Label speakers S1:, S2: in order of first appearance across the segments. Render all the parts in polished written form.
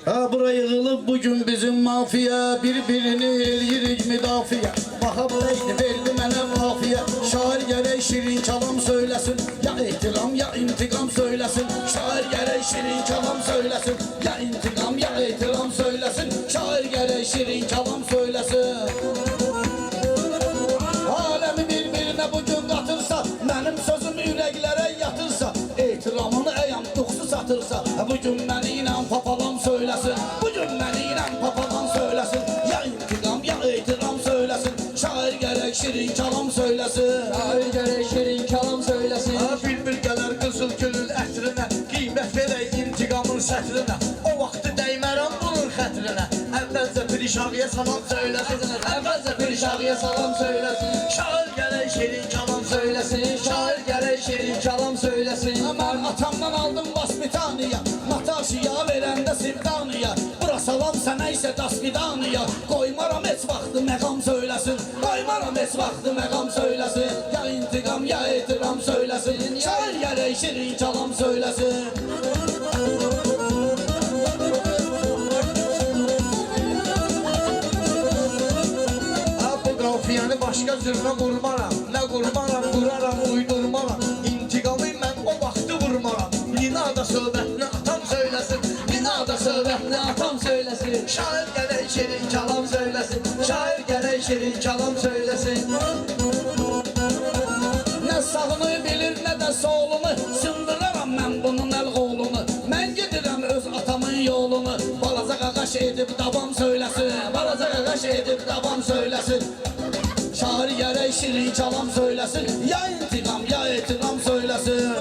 S1: Ha buraya yığılıb bugün bizim mafiya, birbirini elyirik müdafiye. Baha buraydı verdi mənə mafiya. Şair gərək şirin kalam söyləsin, ya ehtiram ya intikam söyləsin. Şair gərək şirin kalam söyləsin, ya intikam ya ehtiram söyləsin. Şair gərək şirin kalam söyləsin. Aləmi bir-birinə bugün qatırsa, mənim sözüm ürəklərə yatırsa, ehtiramını əyəm duxsu satırsa, bugün məni ilə papalam söyləsin, bugün məni ilə papalam söyləsin. Ya intikam ya ehtiram söyləsin, şair gərək şirin kalam söyləsin.
S2: Şair gərək şirin kalam söyləsin.
S1: Bülbül gələr qızıl gülün ətrinə, qiymət verək intiqamın sətrinə. O vaxtı dəymərəm bunun xətrinə, əvvəlcə pirişağıya salam söyləsin, əvvəlcə pirişağıya salam söyləsin. Şair gərək şirin kalam söyləsin,
S2: Şair gərək şirin kalam söyləsin.
S1: mən atamdan aldım vaspitaniya, Nataşiya verəndə Sivdaniya. Bura salam sənə isə dasvidaniya. Qoymaram heç vaxtı məqam söyləsin, qoymaram heç vaxtı məqam söyləsin. Ya intiqam ya ehtiram söyləsin, şair gərək şirin kalam söyləsin. Bu qafiyanı başqa zürmə qurmaram, nə qurmaram, quraram, uydurmaram. İntiqamı mən o vaxtı vurmaram. Linada söhbətini atam söyləsin, linada söhbətini atam söyləsin. Şair gərək şirin kalam söyləsin, şair gərək şirin kalam söyləsin. Nə sağını bilir, nə də solunu, sındıraram mən bunun əl qolunu. Mən gedirəm öz atamın yolunu, balaca qaqaş edib davam söyləsin, balaca qaqaş edib davam söyləsin. Şair gərək şirin kalam söyləsin, ya intiqam ya ehtiram söyləsin.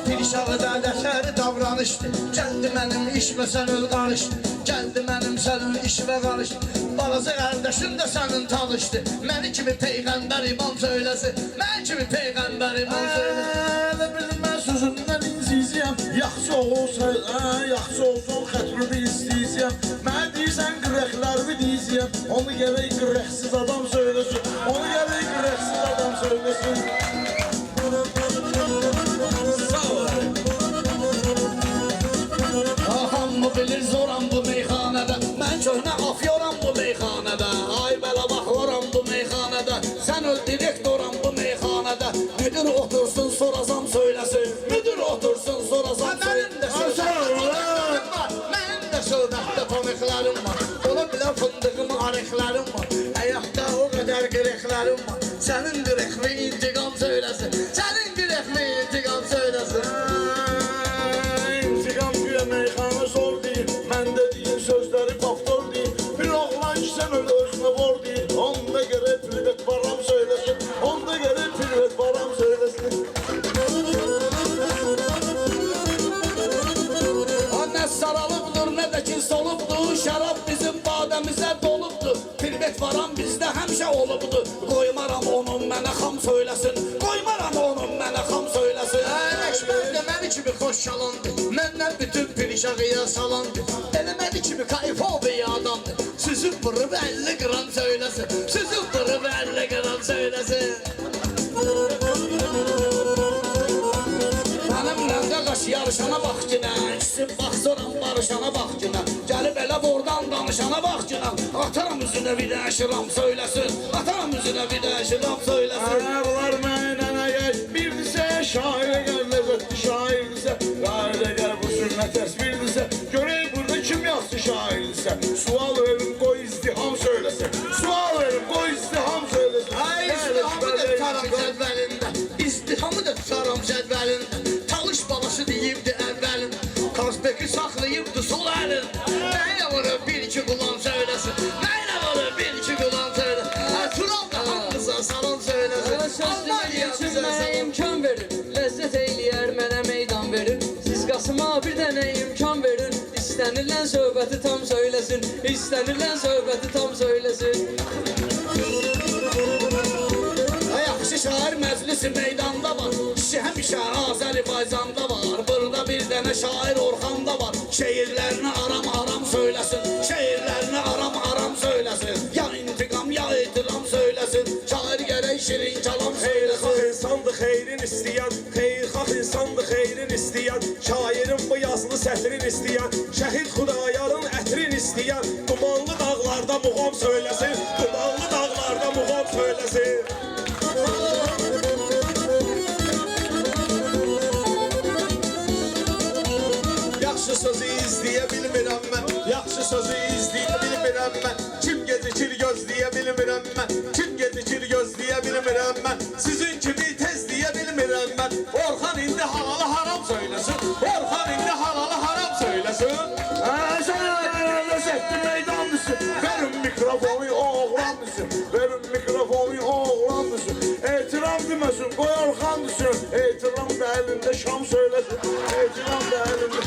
S1: Pirişağı da dəşəri davranışdı, gəldi mənim işmə sən öl qarışdı, gəldi mənim sənin işmə qarışdı. Balaca qardaşın da sənin tanışdı, məni kimi peyğəmbər imam söyləsin, məni kimi peyğəmbər imam söyləsin.
S3: Mən sözündən inciziyəm, yaxşı olsun, yaxşı olsun, xətrini istəyəcəm. Mən deyirsən qırəqlərimi deyəcəm, onu gərək qırəqsiz adam söyləsin, onu gərək qırəqsiz adam söyləsin.
S1: Hamı bilir zoram bu meyxanədə, mən köhnə afyoram bu meyxanədə. Ay bələ baxıram bu meyxanədə, sən öl direktoram bu meyxanədə. Müdür otursun sorazam söyləsin, müdür otursun sorazam söyləsin. Mənim də söhbətdə tanıqlarım var, ola bilən fındığım arıqlarım var. Həyatda o qədər qırıqlarım var, sənin qırıqlı intiqam söyləsin, sənin qırıqlı intiqam söyləsin.
S3: Meyxana zor deyil, mən də deyim sözləri paftor deyil. Bir oğlan ki sən öyle özünə vor deyil, onda gərək pilvet varam söyləsin, onda gərək pilvet varam söyləsin.
S1: Nə saralıbdır, nə də ki solubdur, şərab bizim badəmizə dolubdur. Pilvet varam bizdə həmişə olubdur, qoymaram onun mənə xam söyləsin, qoymaram onun mənə xam söyləsin. Əkbər də məni kimi xoş çalandı, məndən bütün pirişağıya salandı. Eləmədi kimi kayfobi adamdır, süzüb vırıb 50 qram söyləsin, süzüb vırıb 50 qram söyləsin. Mənimlə qaqaş yarışana bax günə, ikisi baxsıram barışana bax günə. Gəlib elə vordan danışana bax günə, ataram üzünə bir də şiram söyləsin, ataram üzünə bir də şiram söyləsin.
S3: Bunlar mənə əgər birdirsə, şairə gəl ləzzətli şairdirsə, qairə gəl bu sünnə təsvirdirsə, görək burada kim yaxşı şairdirsə. Sual verin, qoy izdiham söyləsin, sual verin, qoy izdiham söyləsin.
S1: Ay izdihamı da tutaram cədvəlində, izdihamı da tutaram cədvəlində. Talış balası deyibdi əvvəlin, Kazbeki saxlayıbdı sol əlin. Mənə vurur bir iki qulam söyləsin, mənə vurur bir iki qulam söyləsin. Tural da hamımıza salam söyləsin, Almanya bizə
S2: Mənə imkan verin, ləzzət eyləyər mənə meydan verin. Siz Qasıma bir dənə imkan verin, istənilən söhbəti tam söyləsin, istənilən söhbəti tam söyləsin.
S1: Yaxşı şair məclisi meydanda var, kişi həmişə Azərbaycanda var. Burada bir dənə şair Orxanda var, şeirlərini aram söyləsin, şeirlərini aram söyləsin. Ya intiqam ya ehtiram söyləsin, şair gərək şirin kalam söyləsin.
S3: Xeyirxah insandır xeyrin istəyən, xeyirxah insandır xeyrin istəyən,
S4: Şairin bu yazılı sətrin istəyən, şəhid Xudayarın ətrin istəyən, dumanlı dağlarda muğam söyləsin, dumanlı dağlarda muğam söyləsin. Yaxşı sözü izləyə bilmirəm mən, yaxşı sözü izləyə bilmirəm mən. Kim gecikir gözləyə bilmirəm mən, kim gecikir gözləyə bilmirəm mən. Sizin kimi tezləyə bilmirəm mən. Orxan indi halalı haram söyləsin, Orxan indi halalı haram söyləsin.
S3: Sen lezzetli meydan mısın? Verin mikrofonu oğlan mısın? Verin mikrofonu oğlan mısın? İtiram demesin, koy Orxan mısın? İtiram da elinde Şam söylesin. İtiram da elinde.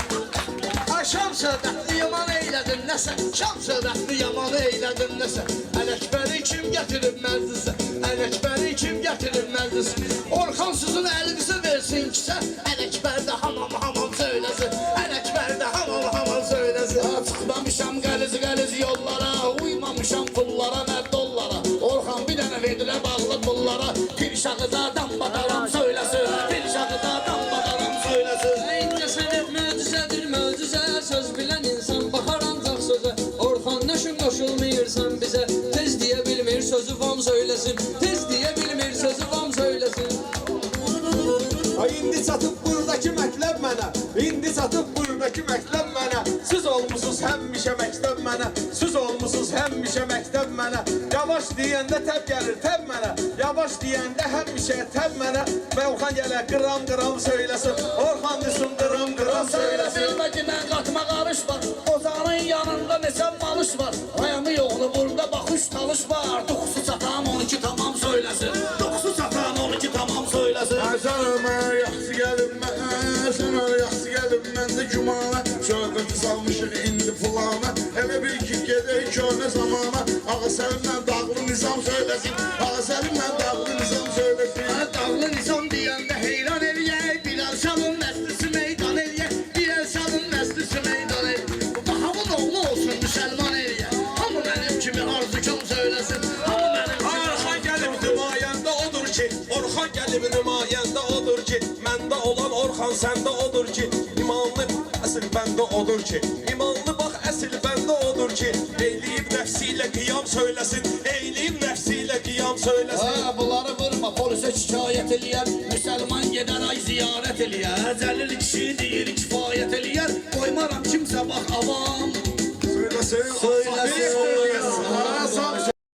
S1: Şam söhbətli yaman eylədin nəsə, Şam söhbətli yaman eylədin nəsə. Ələkbəri kim gətirib məclisə, Ələkbəri kim gətirib məclisə. Orxan sizin əlinizi versin kisə, Ələkbər də hamam hamam söyləsin, Ələkbər də hamam hamam söyləsin. Çıxmamışam qəliz yollara, uymamışam pullara, nə dollara. Orxan bir dənə verdilə bağlı pullara, Pirşağı da dambadaram söyləsin, Pirşağı da dambadaram söyləsin.
S2: İncəsənət möcüzədir möcüzə, söz bilən insan baxar ancaq sözə. Orxan nəşin qoşulmayırsan bizə, tez deyə bilmir sözü vam söyləsin, tez deyə bilmir sözü vam söyləsin.
S4: Ay indi çatıb buradakı mətləb mənə, indi çatıb buradakı mətləb mənə. Siz olmusunuz həmişə məktəb mənə, siz olmusunuz həmişə məktəb mənə. Yavaş deyəndə təb gəlir təb mənə, yavaş deyəndə həmişə təb mənə. Və Orxan gələ qıram qıram söyləsin, Orxan desin qıram qıram söyləsin.
S1: Bilməkindən qatma qarış var, Ozanın yanında neçə malış var. Ayamı yoxlu burada baxış talış var. 9'u çatan 12 tamam söyləsin, 9'u çatan 12 tamam söyləsin.
S3: Sen ömer yaxşı gelin ben, sen öyle yaxşı gelin ben de cumana. Söhbəti salmışıq indi fulana, hele bir iki gedək köhnə zamana. Ağa Səlimlə dağlı nizam söyləsin, Ağa Səlimlə dağlı nizam söyləsin.
S1: Dağlı nizam deyəndə heyran eləyək, Bilal Şahın məslisi meydan eləyək, Bilal Şahın məslisi meydan eləyək. Bahamın oğlu olsun müsəlman eləyək, hamı mənim kimi arzukam söyləsin, hamı mənim kimi
S4: Orxan gəlib nümayəndə odur ki, Orxan gəlib nümayəndə odur ki, məndə olan Orxan səndə odur ki, imanlı əsl bəndə odur ki, imanlı bax əsl bəndə odur ki, eyləyib nəfsi ilə qiyam söyləsin, eyləyib nəfsi ilə qiyam söyləsin.
S1: Bunları vurma, polisə şikayət eləyər, müsəlman gedər ay ziyarət eləyər, Cəlil kişi deyir kifayət eləyər, qoymaram kimsə bax avam.
S3: Söyləsin,
S1: Söyləsin.